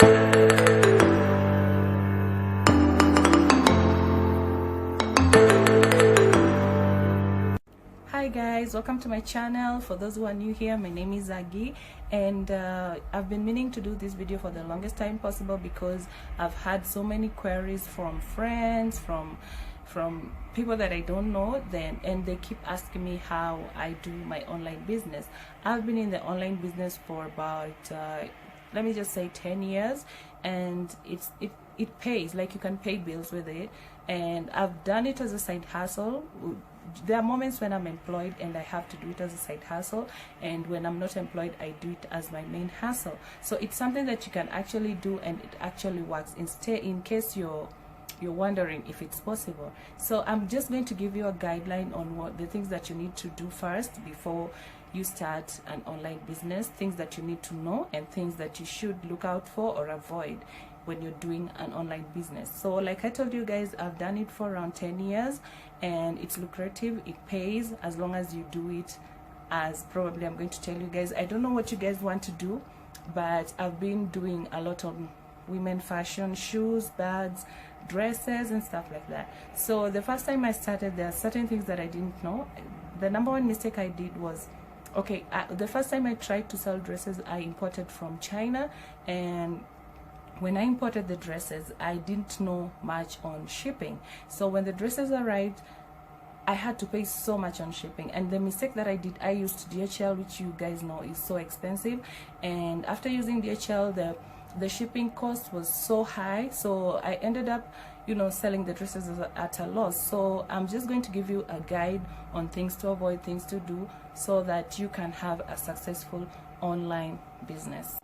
Hi guys, welcome to my channel. For those who are new here, my name is Zagi, and I've been meaning to do this video for the longest time possible because I've had so many queries from friends, from people that I don't know, and they keep asking me how I do my online business. I've been in the online business for about let me just say 10 years, and it pays. Like, you can pay bills with it, and I've done it as a side hustle. There are moments when I'm employed and I have to do it as a side hustle, and when I'm not employed, I do it as my main hustle. So it's something that you can actually do, and it actually works. In case you're wondering if it's possible, so I'm just going to give you a guideline on what the things that you need to do first before you start an online business, things that you need to know, and things that you should look out for or avoid when you're doing an online business. So like I told you guys, I've done it for around 10 years, and it's lucrative. It pays as long as you do it, as probably I'm going to tell you guys. I don't know what you guys want to do, but I've been doing a lot of women fashion, shoes, bags, dresses, and stuff like that. So the first time I started, there are certain things that I didn't know. The number one mistake I did was, okay, the first time I tried to sell dresses, I imported from China, and when I imported the dresses, I didn't know much on shipping. So when the dresses arrived, I had to pay so much on shipping. And the mistake that I did, I used DHL, which you guys know is so expensive. And after using DHL, the shipping cost was so high. So I ended up, selling the dresses at a loss. So I'm just going to give you a guide on things to avoid, things to do, so that you can have a successful online business.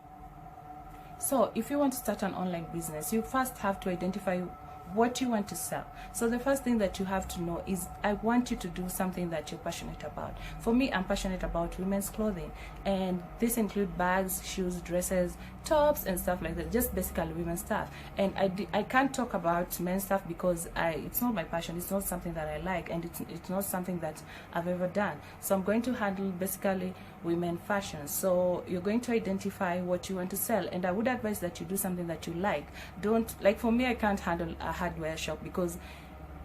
So if you want to start an online business, you first have to identify what you want to sell. So the first thing that you have to know is, I want you to do something that you're passionate about. For me, I'm passionate about women's clothing, and this includes bags, shoes, dresses, tops, and stuff like that, just basically women's stuff. And I can't talk about men's stuff because it's not my passion. It's not something that I like, and it's not something that I've ever done. So I'm going to handle basically women fashion. So you're going to identify what you want to sell, and I would advise that you do something that you like. Don't, like, for me, I can't handle a hardware shop because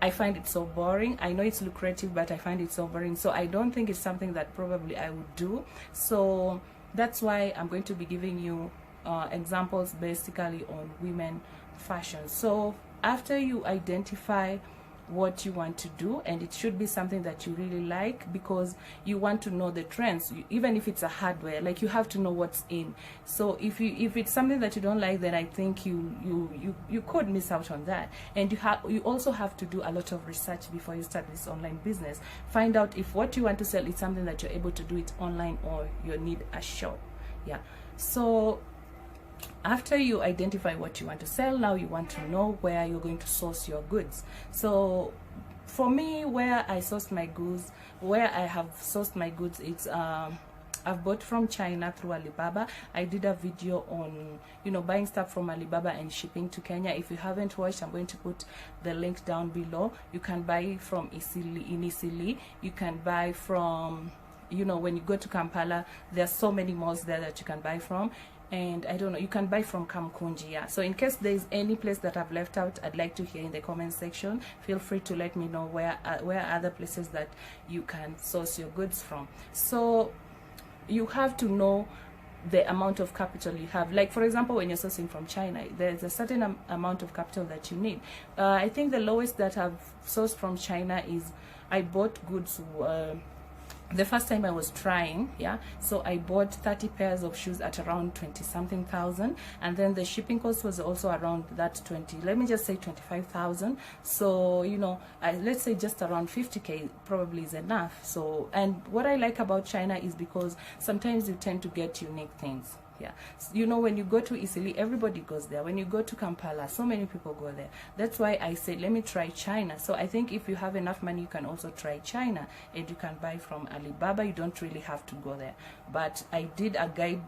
I find it so boring. I know it's lucrative, but I find it so boring. So I don't think it's something that probably I would do. So that's why I'm going to be giving you examples basically on women fashion. So after you identify what you want to do, and it should be something that you really like, because you want to know the trends. Even if it's a hardware, like, you have to know what's in. So if it's something that you don't like, then I think you could miss out on that. And you also have to do a lot of research before you start this online business. Find out if what you want to sell is something that you're able to do it online, or you need a shop. Yeah. So after you identify what you want to sell, now you want to know where you're going to source your goods. So for me, where I have sourced my goods, it's I've bought from China through Alibaba. I did a video on buying stuff from Alibaba and shipping to Kenya. If you haven't watched, I'm going to put the link down below. You can buy from Easily. You can buy from, when you go to Kampala, there are so many malls there that you can buy from. And I don't know, you can buy from Kamkunji. Yeah. So in case there's any place that I've left out, I'd like to hear in the comment section. Feel free to let me know where are other places that you can source your goods from. So you have to know the amount of capital you have. Like, for example, when you're sourcing from China, there's a certain amount of capital that you need. I think the lowest that I've sourced from China is, I bought goods the first time I was trying, so I bought 30 pairs of shoes at around 20 something thousand, and then the shipping cost was also around that 20, let me just say 25,000. So let's say just around 50k probably is enough. So, and what I like about China is because sometimes you tend to get unique things. When you go to Easily, everybody goes there. When you go to Kampala, so many people go there. That's why I said, let me try China. So I think if you have enough money, you can also try China, and you can buy from Alibaba. You don't really have to go there. But I did a guide.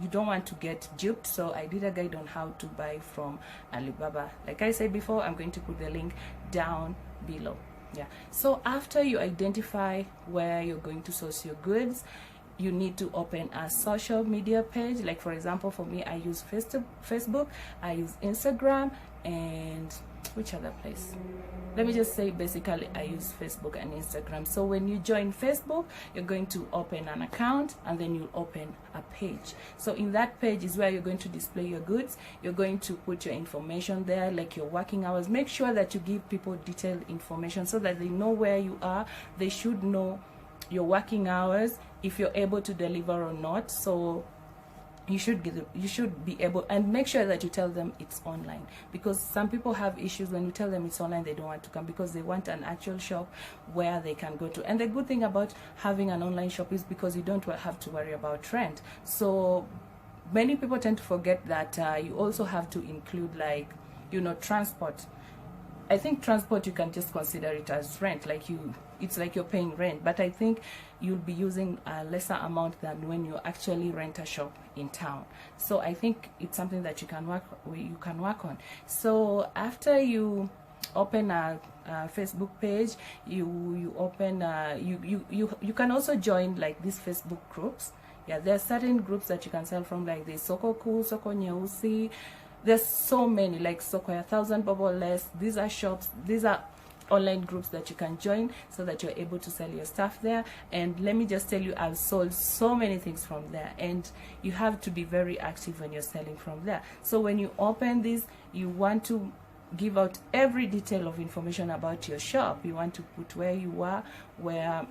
You don't want to get duped, so I did a guide on how to buy from Alibaba. Like I said before, I'm going to put the link down below. So after you identify where you're going to source your goods, you need to open a social media page. Like for example, for me, I use Facebook, I use Instagram, and which other place? Let me just say basically I use Facebook and Instagram. So when you join Facebook, you're going to open an account, and then you open a page. So in that page is where you're going to display your goods. You're going to put your information there, like your working hours. Make sure that you give people detailed information so that they know where you are. They should know your working hours, if you're able to deliver or not. So you should be able, and make sure that you tell them it's online, because some people have issues when you tell them it's online. They don't want to come because they want an actual shop where they can go to. And the good thing about having an online shop is because you don't have to worry about rent. So many people tend to forget that you also have to include, like, you know, transport. I think transport, you can just consider it as rent, it's like you're paying rent, but I think you'll be using a lesser amount than when you actually rent a shop in town. So I think it's something that you can work on. So after you open a Facebook page, you open you can also join like these Facebook groups. Yeah, there are certain groups that you can sell from, like the Soko Cool, Soko Nyeusi. There's so many, like Soko 1000 Bobo Less. These are shops, these are online groups that you can join so that you're able to sell your stuff there. And let me just tell you, I've sold so many things from there, and you have to be very active when you're selling from there. So when you open this, you want to give out every detail of information about your shop. You want to put where you are, where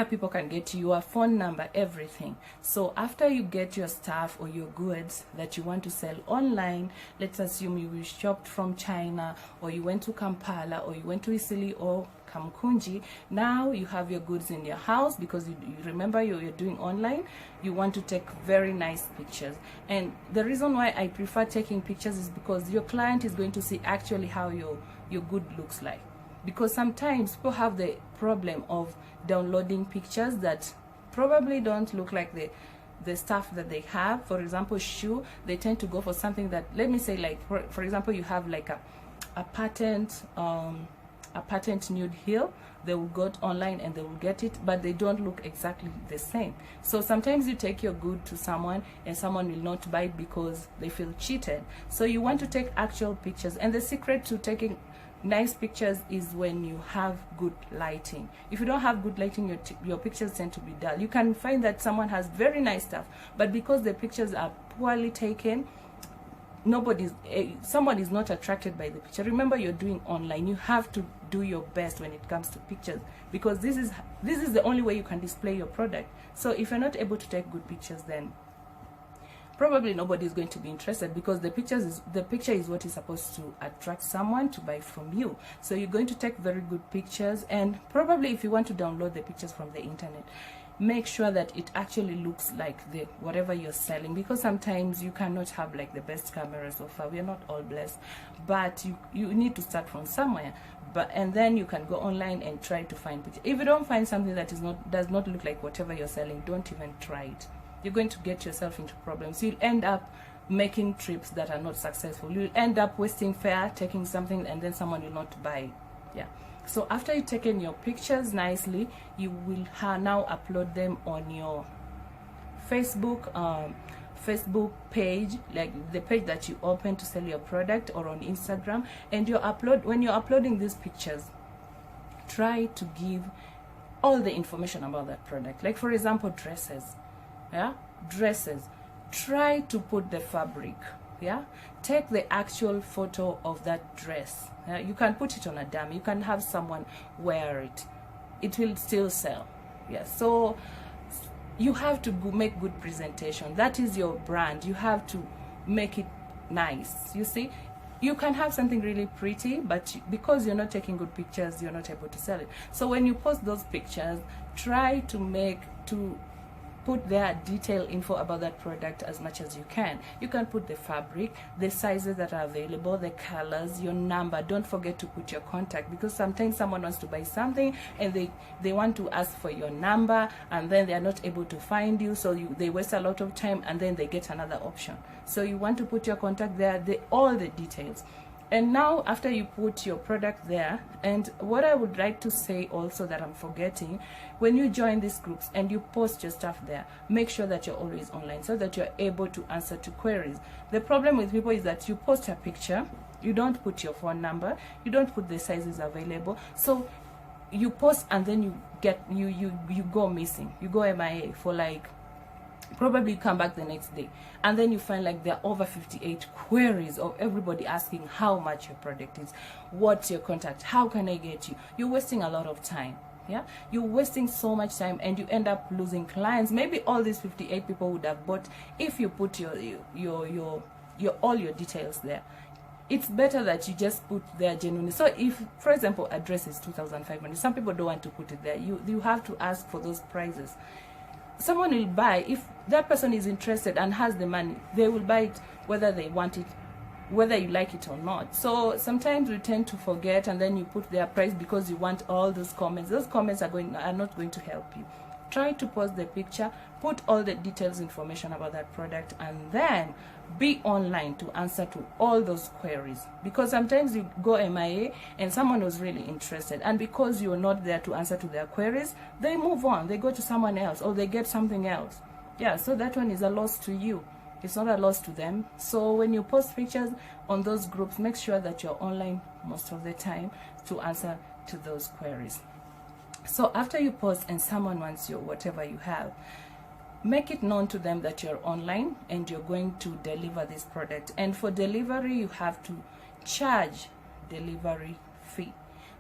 people can get to, your phone number, everything. So after you get your stuff or your goods that you want to sell online, let's assume you shopped from China, or you went to Kampala, or you went to Isili or Kamkunji. Now you have your goods in your house, because you remember you're doing online. You want to take very nice pictures. And the reason why I prefer taking pictures is because your client is going to see actually how your good looks like. Because sometimes people have the problem of downloading pictures that probably don't look like the stuff that they have. For example, shoe, they tend to go for something that, let me say, like for example, you have like a patent nude heel. They will go online and they will get it, but they don't look exactly the same. So sometimes you take your good to someone and someone will not buy it because they feel cheated. So you want to take actual pictures, and the secret to taking nice pictures is when you have good lighting. If you don't have good lighting, your pictures tend to be dull. You can find that someone has very nice stuff, but because the pictures are poorly taken, someone is not attracted by the picture. Remember, you're doing online. You have to do your best when it comes to pictures, because this is the only way you can display your product. So if you're not able to take good pictures, then probably nobody is going to be interested, because the picture is what is supposed to attract someone to buy from you. So you're going to take very good pictures, and probably if you want to download the pictures from the internet, make sure that it actually looks like whatever you're selling, because sometimes you cannot have like the best cameras so far. We are not all blessed, but you need to start from somewhere. And then you can go online and try to find pictures. If you don't find something that does not look like whatever you're selling, don't even try it. You're going to get yourself into problems. You'll end up making trips that are not successful. You'll end up wasting fare, taking something, and then someone will not buy. Yeah. So after you've taken your pictures nicely, you will now upload them on your Facebook page, like the page that you open to sell your product, or on Instagram. And when you're uploading these pictures, try to give all the information about that product. Like for example, dresses. Yeah, dresses. Try to put the fabric. Yeah, take the actual photo of that dress. Yeah? You can put it on a dummy. You can have someone wear it. It will still sell. Yeah, so you have to make good presentation. That is your brand. You have to make it nice. You see, you can have something really pretty, but because you're not taking good pictures, you're not able to sell it. So when you post those pictures, try to put their detailed info about that product as much as you can. You can put the fabric, the sizes that are available, the colors, your number. Don't forget to put your contact, because sometimes someone wants to buy something and they want to ask for your number, and then they are not able to find you, so they waste a lot of time, and then they get another option. So you want to put your contact there, all the details. And now after you put your product there, and what I would like to say also that I'm forgetting, when you join these groups and you post your stuff there, make sure that you're always online so that you're able to answer to queries. The problem with people is that you post a picture, you don't put your phone number, you don't put the sizes available, so you post and then you get you go missing, you go MIA for like, probably you come back the next day, and then you find like there are over 58 queries of everybody asking how much your product is, what's your contact, how can I get you. You're wasting a lot of time. Yeah, you're wasting so much time, and you end up losing clients. Maybe all these 58 people would have bought if you put your all your details there. It's better that you just put there genuinely. So if, for example, address is 2,500, some people don't want to put it there. You have to ask for those prices. Someone will buy, if that person is interested and has the money, they will buy it whether they want it, whether you like it or not. So sometimes we tend to forget, and then you put their price because you want all those comments. Those comments are not going to help you. Try to post the picture, put all the details, information about that product, and then be online to answer to all those queries. Because sometimes you go MIA and someone was really interested, and because you're not there to answer to their queries, they move on, they go to someone else, or they get something else. Yeah, so that one is a loss to you. It's not a loss to them. So when you post pictures on those groups, make sure that you're online most of the time to answer to those queries. So after you post and someone wants your whatever you have, make it known to them that you're online and you're going to deliver this product. And for delivery, you have to charge delivery fee,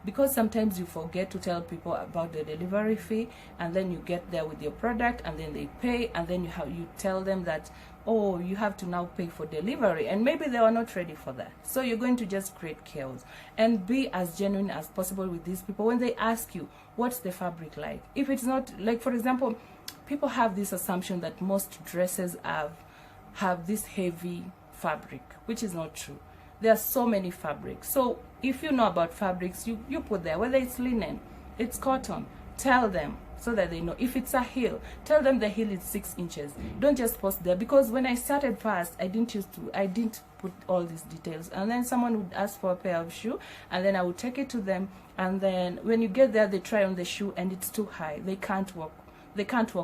because sometimes you forget to tell people about the delivery fee, and then you get there with your product and then they pay, and then you tell them that, oh, you have to now pay for delivery, and maybe they are not ready for that. So you're going to just create chaos. And be as genuine as possible with these people when they ask you what's the fabric like. If it's not, like, for example, people have this assumption that most dresses have this heavy fabric, which is not true. There are so many fabrics. So if you know about fabrics, you put there, whether it's linen, it's cotton, tell them so that they know. If it's a heel, tell them the heel is 6 inches. Don't just post there, because when I started first, I didn't put all these details, and then someone would ask for a pair of shoe, and then I would take it to them, and then when you get there, they try on the shoe and it's too high, they can't walk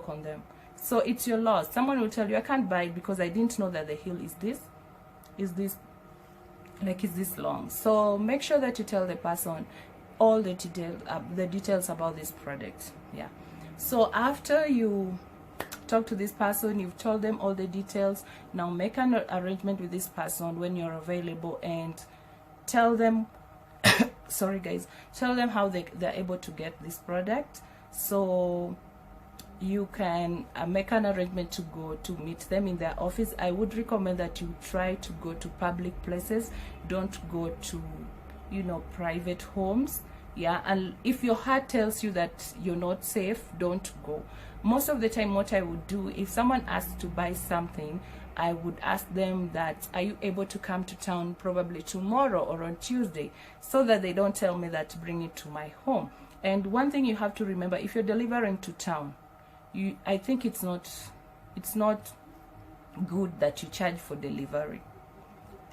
on them. So it's your loss. Someone will tell you, I can't buy it because I didn't know that the heel is this long. So make sure that you tell the person all the details about this product. Yeah. So after you talk to this person, you've told them all the details, now make an arrangement with this person when you're available, and tell them sorry guys, tell them how they're able to get this product. So you can make an arrangement to go to meet them in their office. I would recommend that you try to go to public places. Don't go to, private homes. Yeah, and if your heart tells you that you're not safe, don't go. Most of the time, what I would do, if someone asks to buy something, I would ask them that, are you able to come to town probably tomorrow or on Tuesday, so that they don't tell me that bring it to my home. And one thing you have to remember, if you're delivering to town, I think it's not good that you charge for delivery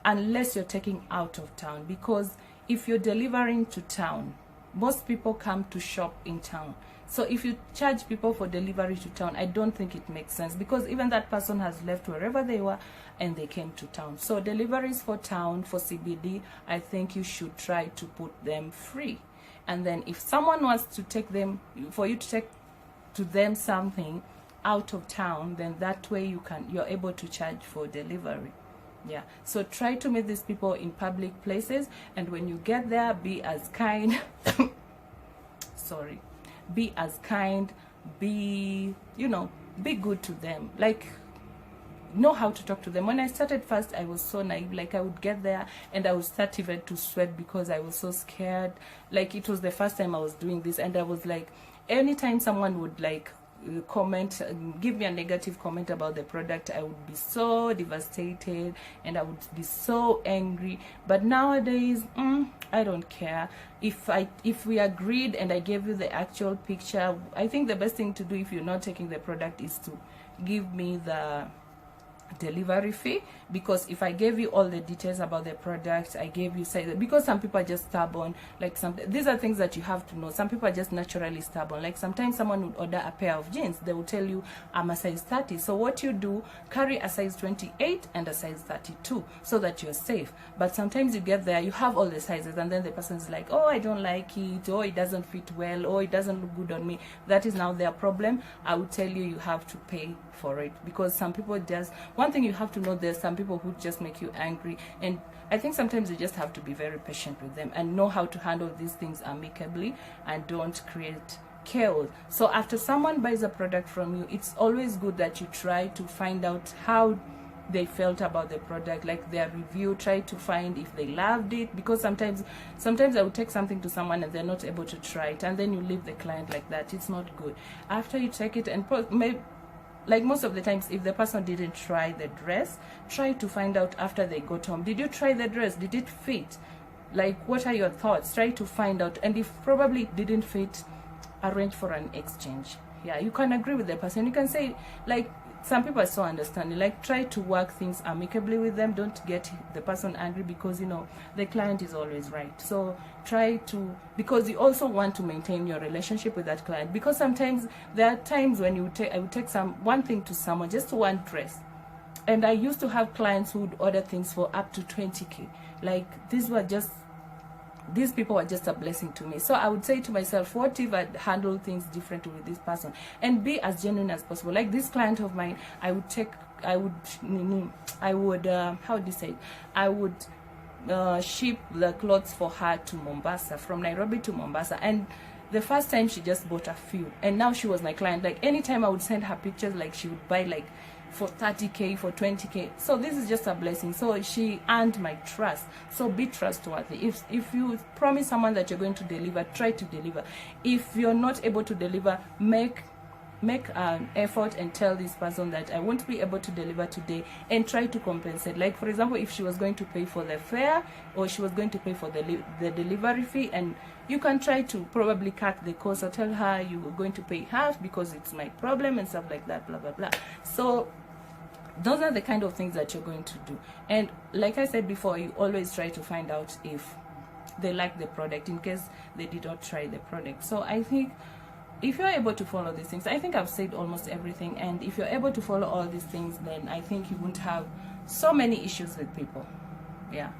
unless you're taking out of town, because if you're delivering to town, most people come to shop in town. So if you charge people for delivery to town, I don't think it makes sense, because even that person has left wherever they were and they came to town. So deliveries for town, for CBD, I think you should try to put them free. And then if someone wants to take them, for you to take to them something out of town, then that way you're able to charge for delivery. Yeah, so try to meet these people in public places, and when you get there, be as kind be as kind, be good to them, like know how to talk to them. When I started first, I was so naive. Like, I would get there and I would start even to sweat because I was so scared. Like, it was the first time I was doing this, and I was like, anytime someone would like comment, give me a negative comment about the product, I would be so devastated and I would be so angry. But nowadays, I don't care. If we agreed and I gave you the actual picture, I think the best thing to do if you're not taking the product is to give me the delivery fee, because if I gave you all the details about the product, I gave you say, because some people are just stubborn, like these are things that you have to know. Some people are just naturally stubborn. Like sometimes someone would order a pair of jeans, they will tell you I'm a size 30, so what you do, carry a size 28 and a size 32 so that you're safe. But sometimes you get there, you have all the sizes, and then the person's like, oh, I don't like it, oh, it doesn't fit well, oh, it doesn't look good on me. That is now their problem. I would tell you, you have to pay for it, because some people just, one thing you have to know, there's some people who just make you angry, and I think sometimes you just have to be very patient with them and know how to handle these things amicably and don't create chaos. So after someone buys a product from you, it's always good that you try to find out how they felt about the product, like their review. Try to find if they loved it, because sometimes I would take something to someone and they're not able to try it, and then you leave the client like that. It's not good. After you take it, and maybe, like most of the times, if the person didn't try the dress, try to find out after they got home, did you try the dress, did it fit, like what are your thoughts? Try to find out, and if probably didn't fit, arrange for an exchange. Yeah, you can agree with the person, you can say, like, some people are so understanding, like try to work things amicably with them. Don't get the person angry, because you know the client is always right. So try to, because you also want to maintain your relationship with that client, because sometimes there are times when I would take one thing to someone, just one dress, and I used to have clients who would order things for up to 20k. Like these people are just a blessing to me. So I would say to myself, what if I handle things differently with this person, and be as genuine as possible. Like this client of mine, I would how do you say, I would ship the clothes for her to Mombasa, from Nairobi to Mombasa, and the first time she just bought a few, and now she was my client. Like anytime I would send her pictures, like she would buy like for 30k, for 20k. So this is just a blessing. So she earned my trust. So be trustworthy. If you promise someone that you're going to deliver, try to deliver. If you're not able to deliver, make an effort and tell this person that I won't be able to deliver today, and try to compensate. Like for example, if she was going to pay for the fare, or she was going to pay for the delivery fee, and you can try to probably cut the cost, or tell her you were going to pay half because it's my problem and stuff like that, blah blah blah. So those are the kind of things that you're going to do. And like I said before, you always try to find out if they like the product, in case they did not try the product. So I think if you're able to follow these things, I think I've said almost everything, and if you're able to follow all these things, then I think you won't have so many issues with people. Yeah.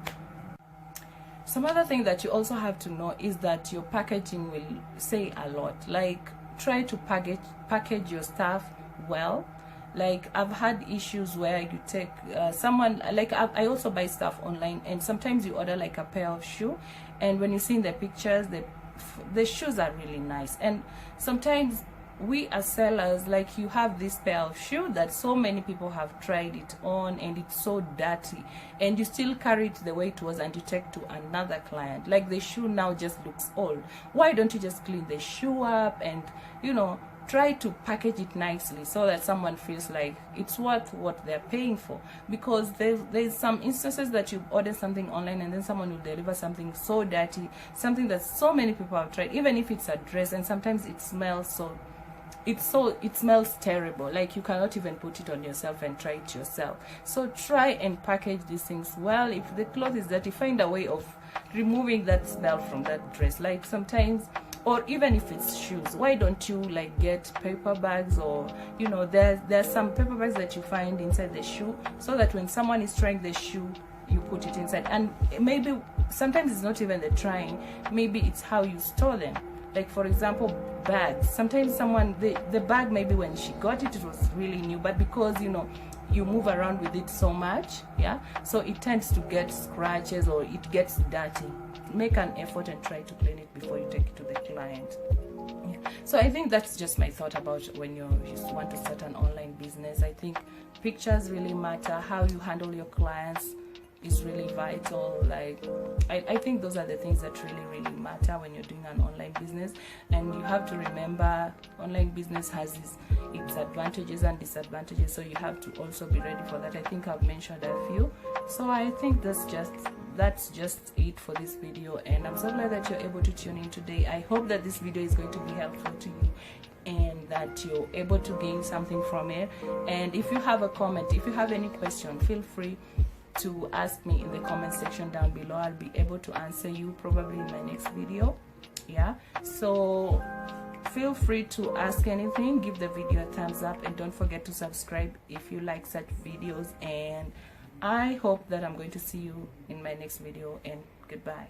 Some other thing that you also have to know is that your packaging will say a lot. Like try to package your stuff well. Like I've had issues where you take someone, like I also buy stuff online, and sometimes you order like a pair of shoe, and when you see in the pictures, the shoes are really nice, and sometimes we as sellers, like you have this pair of shoe that so many people have tried it on, and it's so dirty, and you still carry it the way it was, and you take to another client, like the shoe now just looks old. Why don't you just clean the shoe up, and you know, try to package it nicely so that someone feels like it's worth what they're paying for? Because there's some instances that you order something online and then someone will deliver something so dirty, something that so many people have tried, even if it's a dress, and sometimes it smells it smells terrible, like you cannot even put it on yourself and try it yourself. So try and package these things well. If the cloth is dirty, find a way of removing that smell from that dress. Like sometimes, or even if it's shoes, why don't you like get paper bags, or you know, there's some paper bags that you find inside the shoe, so that when someone is trying the shoe, you put it inside. And maybe sometimes it's not even the trying, maybe it's how you store them. Like for example, bags, sometimes someone, the bag, maybe when she got it, it was really new, but because you know you move around with it so much, yeah, so it tends to get scratches or it gets dirty. Make an effort and try to clean it before you take it to the client. Yeah. So I think that's just my thought about when you want to start an online business. I think pictures really matter. How you handle your clients is really vital. Like I think those are the things that really matter when you're doing an online business. And you have to remember, online business has its advantages and disadvantages, so you have to also be ready for that. I think I've mentioned a few. So I think that's just it for this video, and I'm so glad that you're able to tune in today. I hope that this video is going to be helpful to you, and that you're able to gain something from it. And if you have a comment, if you have any question, feel free to ask me in the comment section down below. I'll be able to answer you probably in my next video. Yeah, so feel free to ask anything, give the video a thumbs up, and don't forget to subscribe if you like such videos. And I hope that I'm going to see you in my next video, and goodbye.